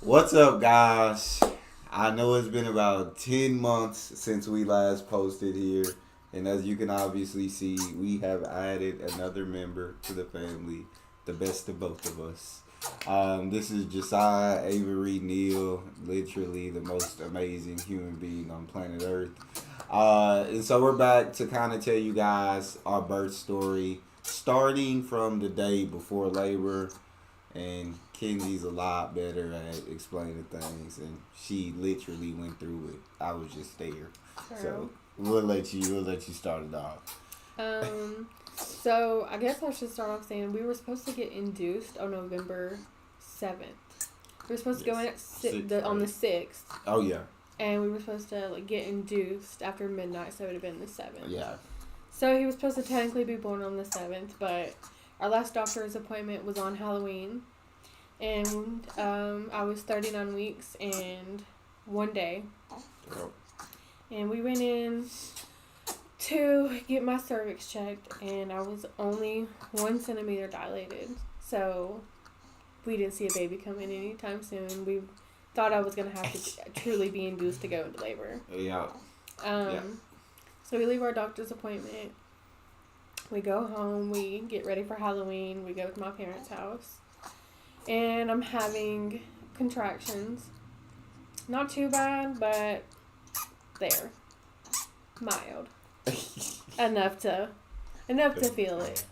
What's up, guys? I know it's been about 10 months since we last posted here, and as you can obviously see, we have added another member to the family, the best of both of us. This is Josiah Avery Neal, literally the most amazing human being on planet Earth. And so we're back to kind of tell you guys our birth story, starting from the day before labor, and Kenzie's a lot better at explaining things, and she literally went through it. I was just there, so we'll let you start it off. So I guess I should start off saying we were supposed to get induced on November 7th. We were supposed to go in at on the 6th. Oh yeah. And we were supposed to get induced after midnight, so it would have been the 7th. Yeah. So he was supposed to technically be born on the 7th, but our last doctor's appointment was on Halloween. And I was 39 weeks and 1 day. Oh. And we went in to get my cervix checked, and I was only 1 centimeter dilated. So we didn't see a baby coming anytime soon. We thought I was going to have to truly be induced to go into labor. Yeah. So we leave our doctor's appointment. We go home. We get ready for Halloween. We go to my parents' house. And I'm having contractions. Not too bad, but there. Mild. Enough to feel it.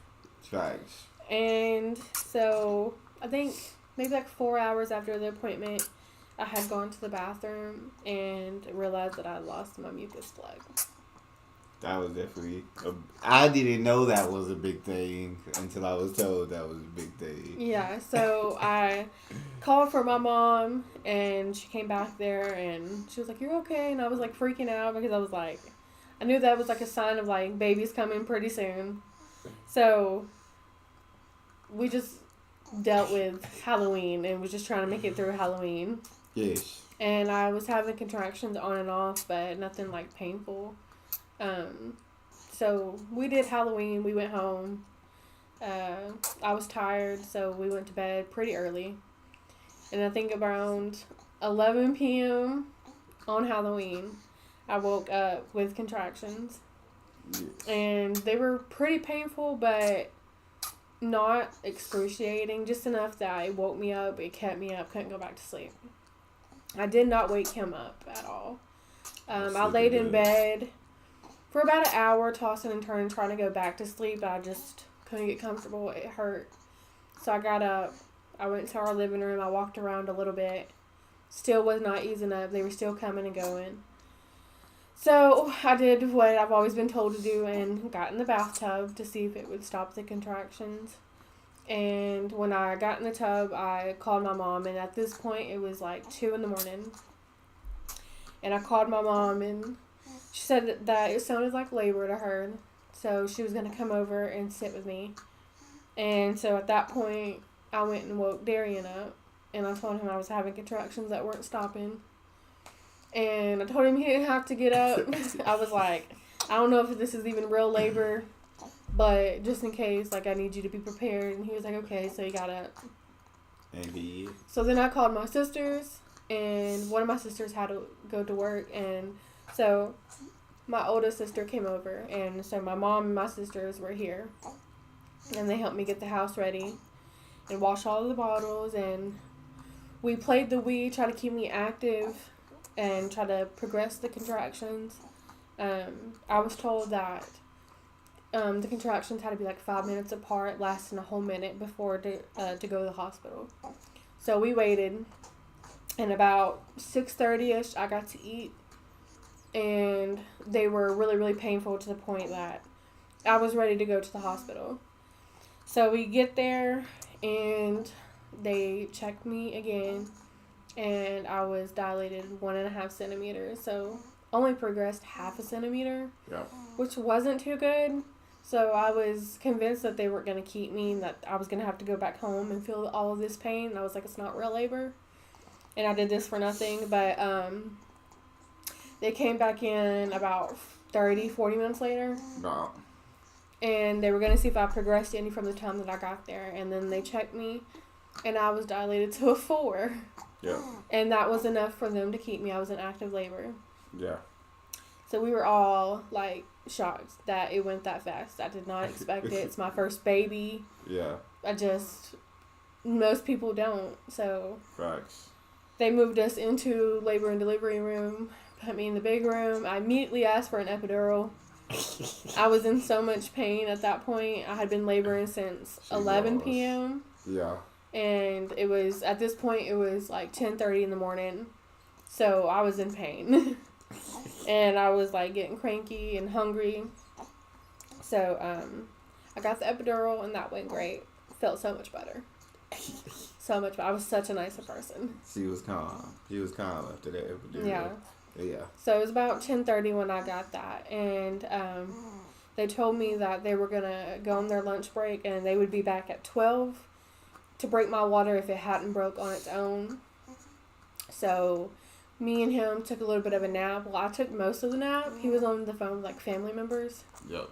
Facts. And so I think maybe 4 hours after the appointment, I had gone to the bathroom and realized that I had lost my mucus plug. That was definitely. I didn't know that was a big thing until I was told that was a big thing. Yeah, so I called for my mom, and she came back there, and she was like, "You're okay?" And I was freaking out because I was I knew that was a sign of babies coming pretty soon. So we just dealt with Halloween and was just trying to make it through Halloween. Yes. And I was having contractions on and off, but nothing painful. So we did Halloween. We went home. I was tired, so we went to bed pretty early. And I think around 11 p.m. on Halloween, I woke up with contractions. Yes. And they were pretty painful, but not excruciating. Just enough that it woke me up. It kept me up. Couldn't go back to sleep. I did not wake him up at all. I laid in bed for about an hour, tossing and turning, trying to go back to sleep. I just couldn't get comfortable. It hurt. So I got up. I went to our living room. I walked around a little bit. Still was not easing up. They were still coming and going. So I did what I've always been told to do and got in the bathtub to see if it would stop the contractions. And when I got in the tub, I called my mom. And at this point, it was 2 in the morning. And I called my mom, and she said that it sounded like labor to her. So she was going to come over and sit with me. And so at that point, I went and woke Darian up. And I told him I was having contractions that weren't stopping. And I told him he didn't have to get up. I was I don't know if this is even real labor, but just in case, I need you to be prepared. And he was okay, so he got up. And he. So then I called my sisters, and one of my sisters had to go to work, and so my oldest sister came over, and so my mom and my sisters were here, and they helped me get the house ready and wash all of the bottles, and we played the Wii, try to keep me active and try to progress the contractions. I was told that the contractions had to be 5 minutes apart, lasting a whole minute before to go to the hospital. So we waited, and about 6:30ish, I got to eat, and they were really, really painful to the point that I was ready to go to the hospital. So we get there, and they checked me again, and I was dilated 1.5 centimeters, so only progressed 0.5 centimeter, Yeah. which wasn't too good. So I was convinced that they weren't going to keep me and that I was going to have to go back home and feel all of this pain. And I was it's not real labor. And I did this for nothing. But they came back in about 30-40 minutes later. No. And they were going to see if I progressed any from the time that I got there. And then they checked me, and I was dilated to a 4. Yeah. And that was enough for them to keep me. I was in active labor. Yeah. So we were all like shocked that it went that fast. I did not expect it. It's my first baby. Yeah. Most people don't. So Facts. they moved us into labor and delivery room, put me in the big room. I immediately asked for an epidural. I was in so much pain at that point. I had been laboring since 11 p.m. Yeah. And it was, at this point, it was like 10:30 in the morning. So I was in pain. And I was like getting cranky and hungry. So I got the epidural and that went great. Felt so much better. So much better. I was such a nicer person. She was calm. She was calm after that epidural. Yeah. Yeah. So it was about 10:30 when I got that. And they told me that they were going to go on their lunch break and they would be back at 12 to break my water if it hadn't broke on its own. So me and him took a little bit of a nap. Well, I took most of the nap. He was on the phone with like family members. Yep.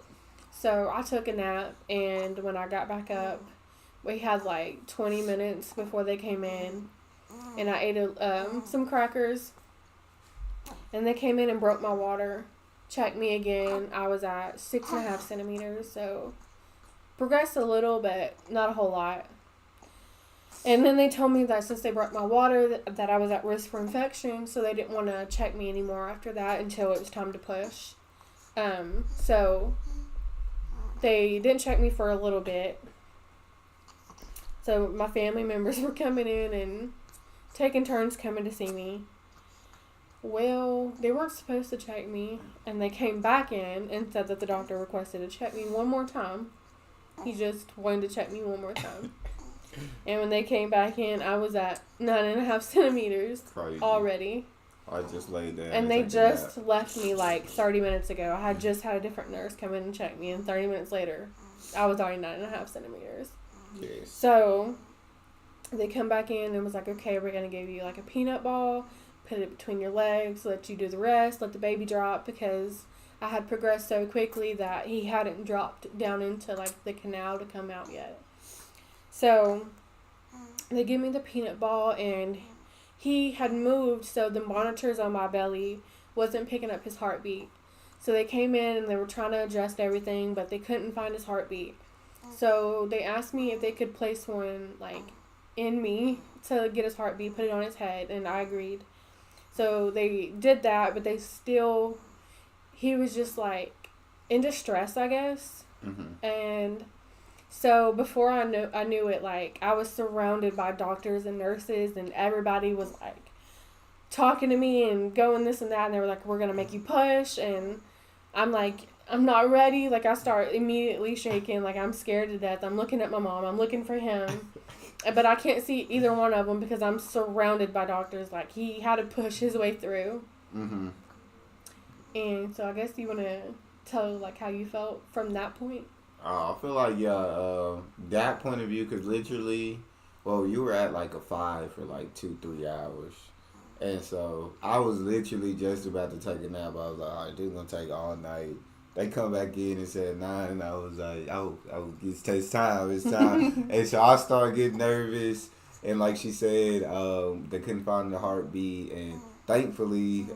So I took a nap, and when I got back up, we had like 20 minutes before they came in, and I ate some crackers, and they came in and broke my water, checked me again. I was at 6.5 centimeters, so progressed a little, but not a whole lot. And then they told me that since they broke my water, that I was at risk for infection, so they didn't want to check me anymore after that until it was time to push. So they didn't check me for a little bit. So my family members were coming in and taking turns coming to see me. Well, they weren't supposed to check me, and they came back in and said that the doctor requested to check me one more time. He just wanted to check me one more time. And when they came back in, I was at 9.5 centimeters. Crazy. Already. I just laid down. And they just left me like 30 minutes ago. I had just had a different nurse come in and check me, and 30 minutes later, I was already 9.5 centimeters. Yes. So they come back in and was like, okay, we're going to give you like a peanut ball, put it between your legs, let you do the rest, let the baby drop, because I had progressed so quickly that he hadn't dropped down into like the canal to come out yet. So they give me the peanut ball, and he had moved, so the monitors on my belly wasn't picking up his heartbeat. So they came in and they were trying to adjust everything, but they couldn't find his heartbeat. So they asked me if they could place one like in me to get his heartbeat, put it on his head, and I agreed. So they did that, but he was just like in distress, I guess. Mm-hmm. And so before I knew it, like I was surrounded by doctors and nurses, and everybody was like talking to me and going this and that, and they were like, we're gonna make you push, and I'm like, I'm not ready. Like I start immediately shaking, like I'm scared to death. I'm looking at my mom, I'm looking for him, but I can't see either one of them because I'm surrounded by doctors. Like he had to push his way through. Mm-hmm. And so I guess you want to tell like how you felt from that point. I feel like, that point of view, because literally, well, you were at like a 5 for like 2-3 hours. And so I was literally just about to take a nap. I was like, all right, this is going to take all night. They come back in and said 9, and I was like, it's time. And so I started getting nervous. And like she said, they couldn't find the heartbeat. And thankfully,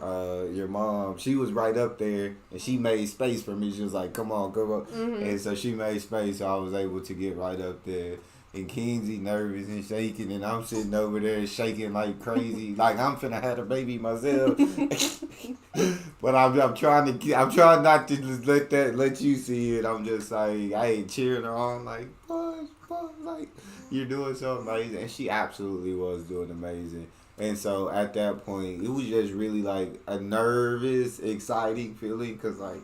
your mom, she was right up there, and she made space for me. She was like, come on. Mm-hmm. And so she made space, so I was able to get right up there. And Kinsey nervous and shaking, and I'm sitting over there shaking like crazy, like I'm finna have a baby myself. But I'm trying not to just let you see it. I'm just like, I ain't cheering her on, like, push, like, you're doing so amazing. And she absolutely was doing amazing. And so at that point, it was just really like a nervous, exciting feeling, because like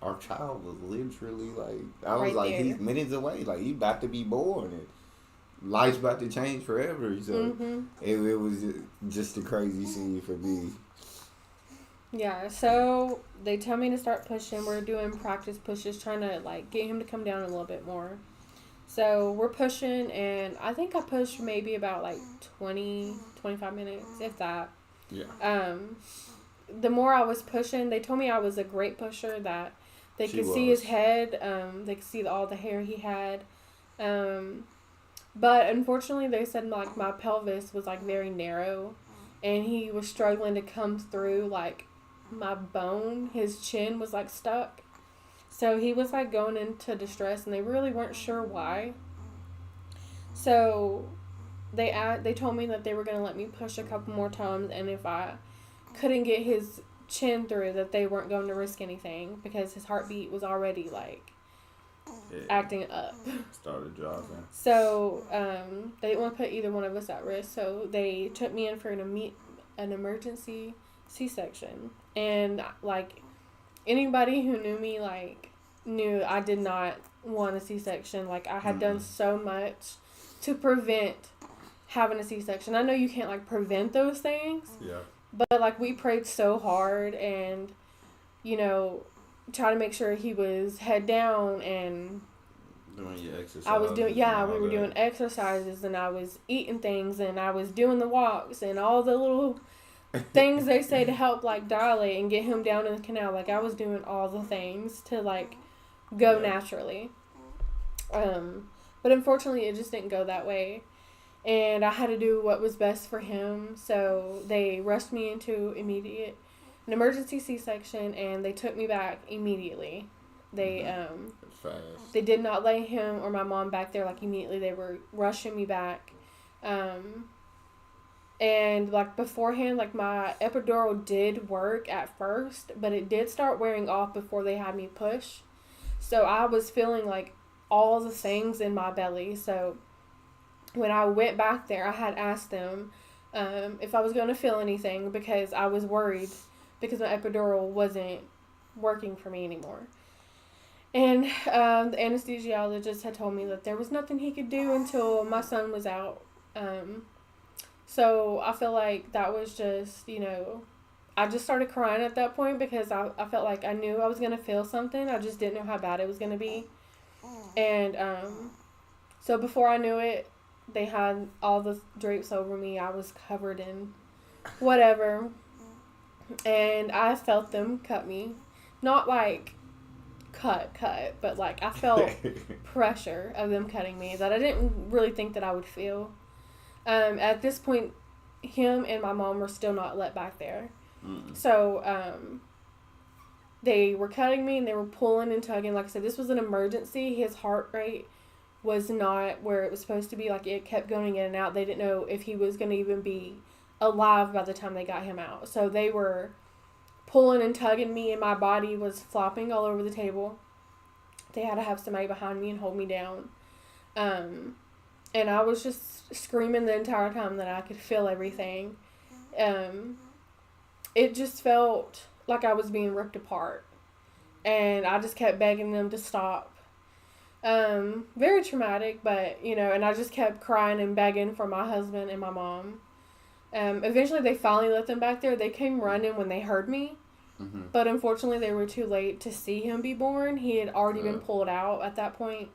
our child was literally like, I was right like, there. he's minutes away, like he's about to be born, and life's about to change forever. So Mm-hmm. it was just a crazy scene for me. Yeah, so they tell me to start pushing. We're doing practice pushes, trying to like get him to come down a little bit more. So we're pushing, and I think I pushed maybe about like 20-25 minutes, if that. Yeah. The more I was pushing, they told me I was a great pusher, that they She could see was. his head, they could see all the hair he had. But unfortunately, they said like my pelvis was like very narrow, and he was struggling to come through like my bone. His chin was like stuck, so he was like going into distress, and they really weren't sure why. So they told me that they were gonna let me push a couple more times, and if I couldn't get his chin through, that they weren't going to risk anything because his heartbeat was already like acting up. Started dropping. So they didn't want to put either one of us at risk. So they took me in for an emergency C-section. And like anybody who knew me, like knew I did not want a C-section. Like I had done so much to prevent having a C-section. I know you can't like prevent those things. Yeah. But like we prayed so hard and, try to make sure he was head down and doing your exercises. I was doing, we were doing exercises and I was eating things and I was doing the walks and all the little things they say to help like dilate and get him down in the canal. Like I was doing all the things to like go naturally. But unfortunately it just didn't go that way. And I had to do what was best for him. So they rushed me into an emergency C-section and they took me back immediately. They fast. They did not lay him or my mom back there like immediately. They were rushing me back. And like beforehand, like my epidural did work at first, but it did start wearing off before they had me push. So I was feeling like all the things in my belly. So when I went back there, I had asked them if I was going to feel anything because I was worried because my epidural wasn't working for me anymore. And the anesthesiologist had told me that there was nothing he could do until my son was out. So I feel like that was just, I just started crying at that point because I felt like I knew I was going to feel something. I just didn't know how bad it was going to be. And so before I knew it, they had all the drapes over me. I was covered in whatever. And I felt them cut me. Not like cut, but like I felt pressure of them cutting me that I didn't really think that I would feel. At this point, him and my mom were still not let back there. So they were cutting me and they were pulling and tugging. Like I said, this was an emergency. His heart rate was not where it was supposed to be. Like it kept going in and out. They didn't know if he was going to even be alive by the time they got him out. So they were pulling and tugging me and my body was flopping all over the table. They had to have somebody behind me and hold me down. And I was just screaming the entire time that I could feel everything. It just felt like I was being ripped apart. And I just kept begging them to stop. Very traumatic, but, and I just kept crying and begging for my husband and my mom. Eventually they finally let them back there. They came running when they heard me. But unfortunately they were too late to see him be born. He had already been pulled out at that point.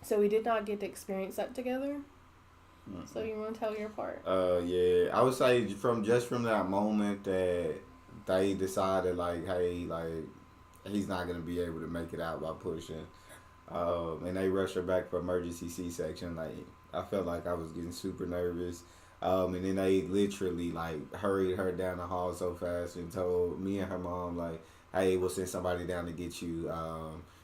So we did not get to experience that together. So you want to tell your part? Yeah. I would say from that moment that they decided like, hey, like he's not gonna be able to make it out by pushing. And they rushed her back for emergency C-section. Like I felt like I was getting super nervous. And then they literally like hurried her down the hall so fast and told me and her mom like, hey, we'll send somebody down to get you.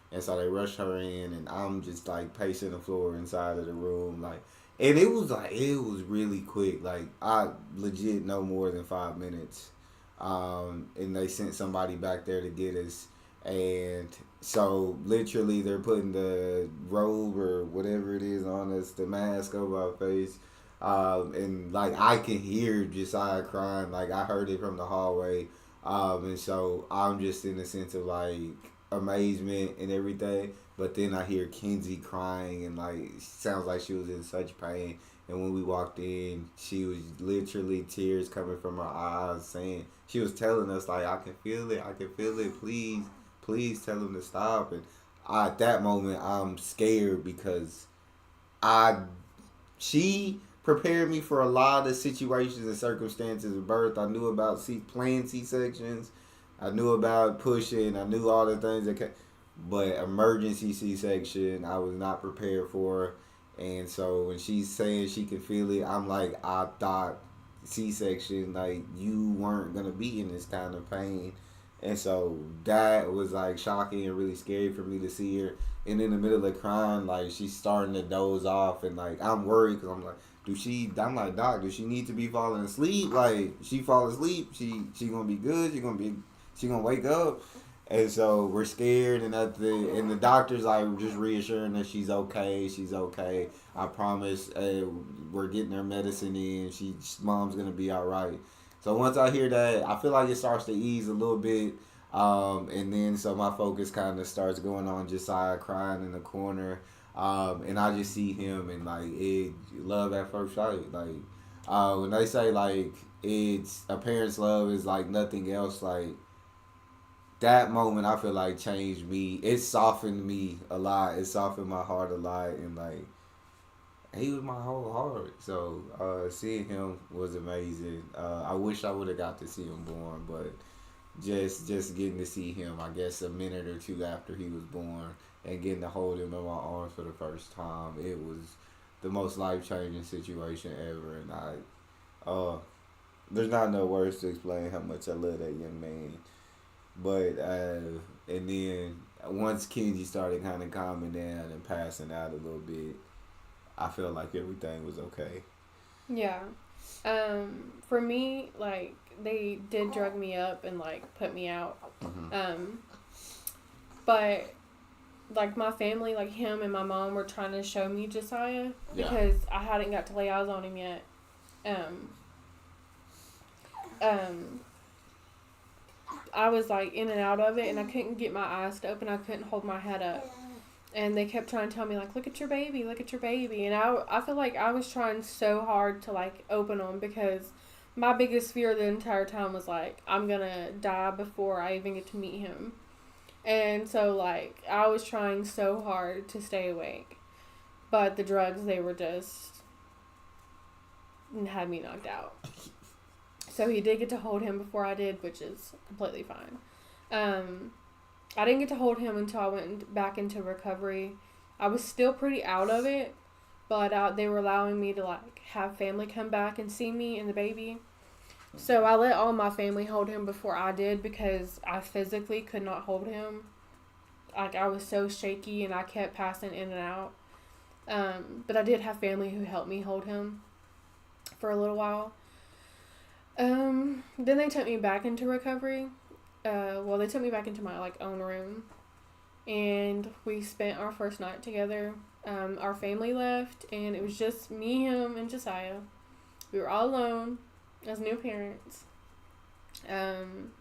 And so they rushed her in and I'm just like pacing the floor inside of the room. Like, and it was really quick. Like I legit no more than 5 minutes. And they sent somebody back there to get us. And so literally they're putting the robe or whatever it is on us, the mask over our face. And like I can hear Josiah crying, like I heard it from the hallway. And so I'm just in a sense of like amazement and everything. But then I hear Kenzie crying and like sounds like she was in such pain. And when we walked in, she was literally tears coming from her eyes, saying she was telling us like, I can feel it, please tell him to stop. And at that moment I'm scared because she prepared me for a lot of situations and circumstances of birth. I knew about planned C-sections. I knew about pushing. I knew all the things that but emergency C-section I was not prepared for. And so when she's saying she can feel it, I'm like, I thought C-section, like you weren't gonna be in this kind of pain. And so that was like shocking and really scary for me to see her. And in the middle of crying, like she's starting to doze off, and like I'm worried because I'm like, I'm like, Doc, does she need to be falling asleep? Like she fall asleep, she gonna be good. She gonna wake up. And so we're scared, and the doctor's like just reassuring that she's okay. She's okay. I promise. We're getting her medicine in. Mom's gonna be all right. So once I hear that, I feel like it starts to ease a little bit. And then so my focus kind of starts going on Josiah crying in the corner. And I just see him, and like it, love at first sight. Like when they say like it's a parent's love is like nothing else. Like that moment, I feel like changed me. It softened me a lot. It softened my heart a lot, and like he was my whole heart. So seeing him was amazing. I wish I would have got to see him born, but just getting to see him, I guess a minute or two after he was born, and getting to hold him in my arms for the first time, it was the most life changing situation ever. And there's not no words to explain how much I love that young man. But and then once Kenji started kind of calming down and passing out a little bit, I felt like everything was okay. Yeah. For me, like, they did drug me up and, like, put me out. Mm-hmm. But, like, my family, like, him and my mom were trying to show me Josiah Yeah. because I hadn't got to lay eyes on him yet. I was, like, in and out of it, and I couldn't get my eyes to open. I couldn't hold my head up. And they kept trying to tell me, like, look at your baby, look at your baby. And I feel like I was trying so hard to, like, open them because my biggest fear the entire time was, like, I'm going to die before I even get to meet him. And so, like, I was trying so hard to stay awake. But the drugs, they were just had me knocked out. So he did get to hold him before I did, which is completely fine. I didn't get to hold him until I went back into recovery. I was still pretty out of it, but they were allowing me to, like, have family come back and see me and the baby. So I let all my family hold him before I did because I physically could not hold him. Like, I was so shaky and I kept passing in and out. But I did have family who helped me hold him for a little while. Then they took me back into recovery. They took me back into my, like, own room, and we spent our first night together. Our family left, and it was just me, him, and Josiah. We were all alone as new parents. And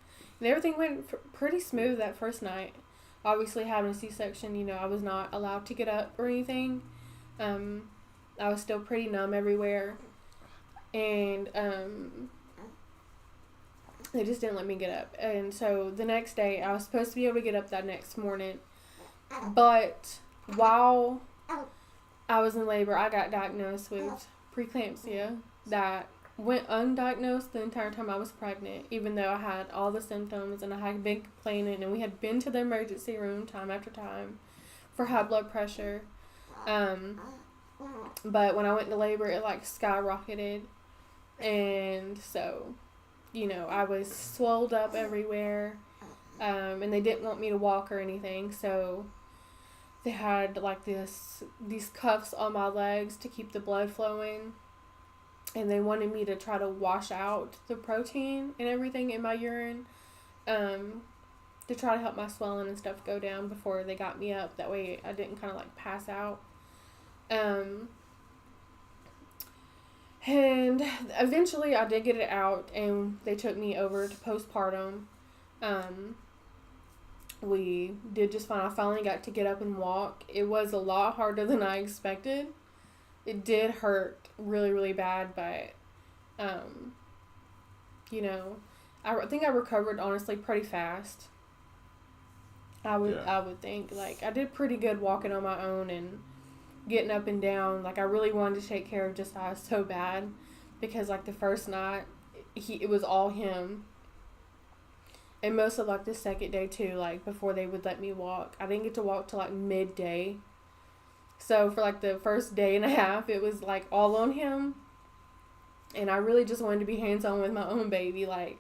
everything went pretty smooth that first night. Obviously, having a C-section, I was not allowed to get up or anything. I was still pretty numb everywhere, and they just didn't let me get up. And so the next day, I was supposed to be able to get up that next morning. But while I was in labor, I got diagnosed with preeclampsia that went undiagnosed the entire time I was pregnant, even though I had all the symptoms and I had been complaining, and we had been to the emergency room time after time for high blood pressure. But when I went into labor, it, like, skyrocketed. And so, I was swelled up everywhere, and they didn't want me to walk or anything, so they had, like, these cuffs on my legs to keep the blood flowing, and they wanted me to try to wash out the protein and everything in my urine, to try to help my swelling and stuff go down before they got me up. That way I didn't kind of, like, pass out. And eventually I did get it out, and they took me over to postpartum. We did just fine. I finally got to get up and walk. It was a lot harder than I expected. It did hurt really, really bad, but, I think I recovered, honestly, pretty fast. I would think. Like, I did pretty good walking on my own and getting up and down. Like, I really wanted to take care of Josiah so bad because, like, the first night it was all him, and most of, like, the second day too, like, before they would let me walk, I didn't get to walk till, like, midday, So for like the first day and a half, it was like all on him. And I really just wanted to be hands-on with my own baby. Like,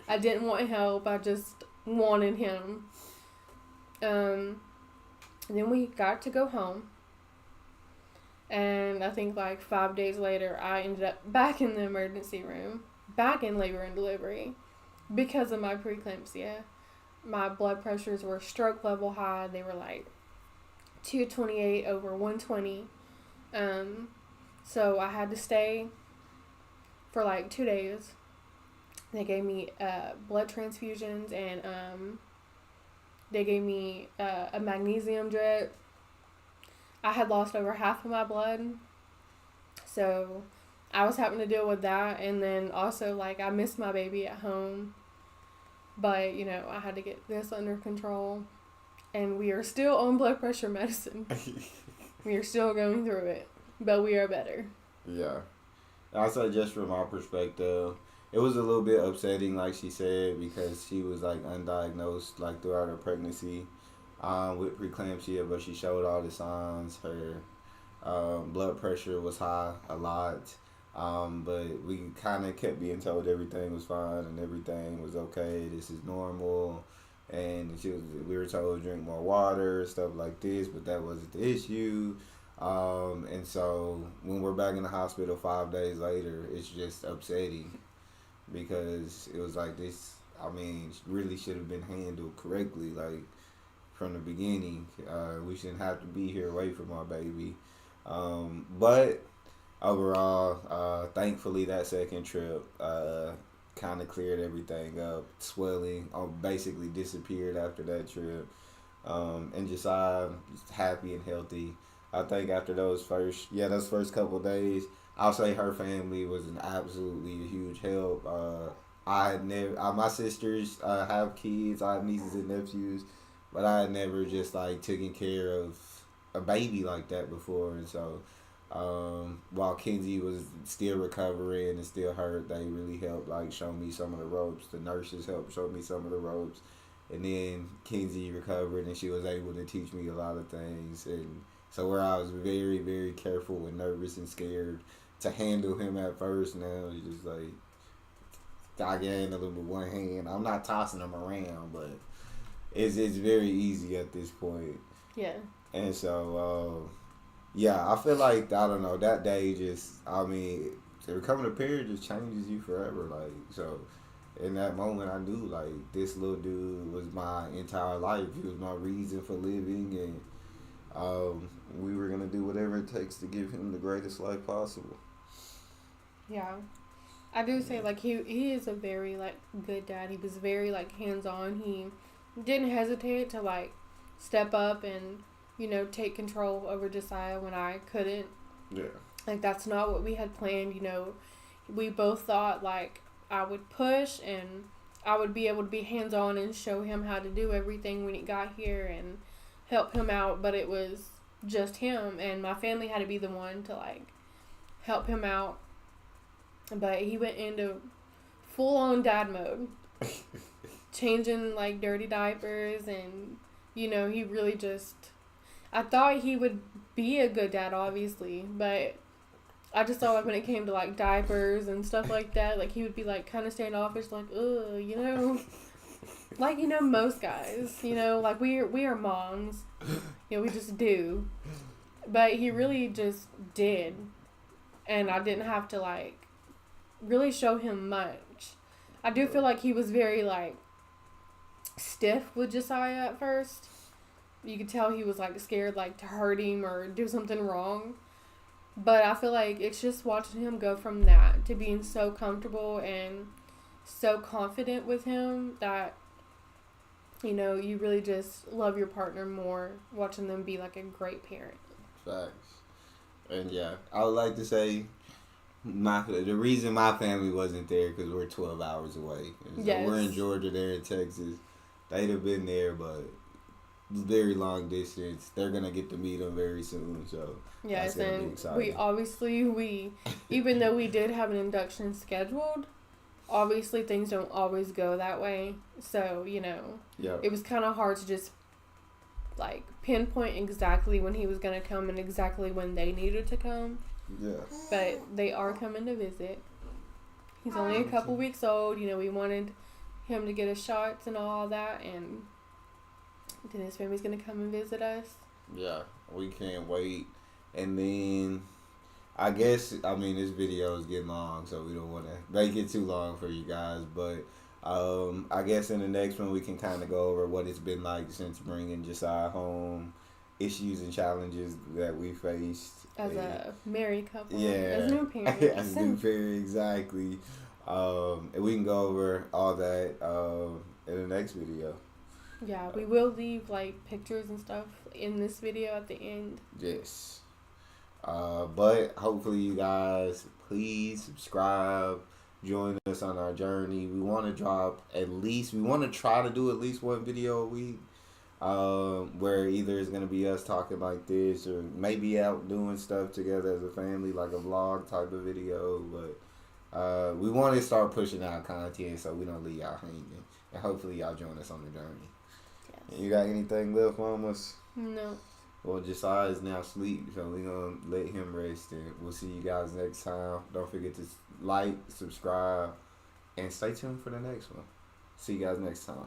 I didn't want help. I just wanted him. And then we got to go home. And I think like 5 days later, I ended up back in the emergency room, back in labor and delivery, because of my preeclampsia. My blood pressures were stroke level high. They were like 228 over 120. So I had to stay for like 2 days. They gave me blood transfusions, and they gave me a magnesium drip. I had lost over half of my blood, so I was having to deal with that. And then also, like, I missed my baby at home, but you know, I had to get this under control. And we are still on blood pressure medicine. We are still going through it, but we are better. Yeah. I say, just from my perspective, it was a little bit upsetting, like she said, because she was like undiagnosed like throughout her pregnancy with preeclampsia, but she showed all the signs. Her blood pressure was high a lot, but we kind of kept being told everything was fine and everything was okay. This is normal. And we were told to drink more water, stuff like this, but that wasn't the issue. And so when we're back in the hospital 5 days later, it's just upsetting because it was like this, I mean, really should have been handled correctly, like from the beginning. We shouldn't have to be here away from our baby. But overall, thankfully that second trip, kind of cleared everything up. Swelling basically disappeared after that trip. And Josiah was happy and healthy. I think after those first couple of days, I'll say her family was absolutely a huge help. I had never, my sisters have kids. I have nieces and nephews, but I had never just like taken care of a baby like that before. And so, while Kenzie was still recovering and still hurt, they really helped like show me some of the ropes. The nurses helped show me some of the ropes, and then Kenzie recovered and she was able to teach me a lot of things. And so where I was very, very careful and nervous and scared to handle him at first, now it's just like I can handle him with one hand. I'm not tossing him around, but it's very easy at this point. Yeah. And so, yeah, I feel like, I don't know, that day just, I mean, becoming a parent just changes you forever. Like, so in that moment, I knew, like, this little dude was my entire life. He was my reason for living, and we were going to do whatever it takes to give him the greatest life possible. Yeah. I do say, like, he is a very, like, good dad. He was very, like, hands-on. He didn't hesitate to, like, step up and, you know, take control over Josiah when I couldn't. Yeah. Like, that's not what we had planned, you know. We both thought, like, I would push and I would be able to be hands-on and show him how to do everything when he got here and help him out, but it was just him, and my family had to be the one to, like, help him out. But he went into full-on dad mode, changing, like, dirty diapers, and, you know, he really just, I thought he would be a good dad, obviously, but I just thought, like, when it came to, like, diapers and stuff like that, like, he would be, like, kind of standoffish, like, ugh, you know, like, you know, most guys, you know, like, we are moms, you know, we just do, but he really just did, and I didn't have to, like, really show him much. I do feel like he was very, like, stiff with Josiah at first. You could tell he was, like, scared, like, to hurt him or do something wrong. But I feel like it's just watching him go from that to being so comfortable and so confident with him that, you know, you really just love your partner more watching them be, like, a great parent. Facts. And, yeah, I would like to say the reason my family wasn't there because we're 12 hours away. And so Yes. we're in Georgia, they're in Texas. They'd have been there, but very long distance. They're going to get to meet them very soon, so Yes, that's gonna be and exciting. we even though we did have an induction scheduled, obviously things don't always go that way. So, you know, Yeah. it was kind of hard to just like pinpoint exactly when he was gonna come and exactly when they needed to come. Yeah. But they are coming to visit. He's only a couple weeks old. You know, we wanted him to get his shots and all that, and then his family's gonna come and visit us. Yeah, we can't wait. And then I guess this video is getting long, so we don't want to make it too long for you guys. But I guess in the next one we can kind of go over what it's been like since bringing Josiah home, issues and challenges that we faced As a married couple. Yeah, As new parents. as new parents, exactly. And we can go over all that in the next video. Yeah, we will leave like pictures and stuff in this video at the end. Yes. But hopefully you guys please subscribe, join us on our journey. We want to try to do at least one video a week, where either it's gonna be us talking like this or maybe out doing stuff together as a family, like a vlog type of video. But we want to start pushing out content so we don't leave y'all hanging, and hopefully y'all join us on the journey. Yes. You got anything left on us? No. Well, Josiah is now asleep, so we're going to let him rest, and we'll see you guys next time. Don't forget to like, subscribe, and stay tuned for the next one. See you guys next time.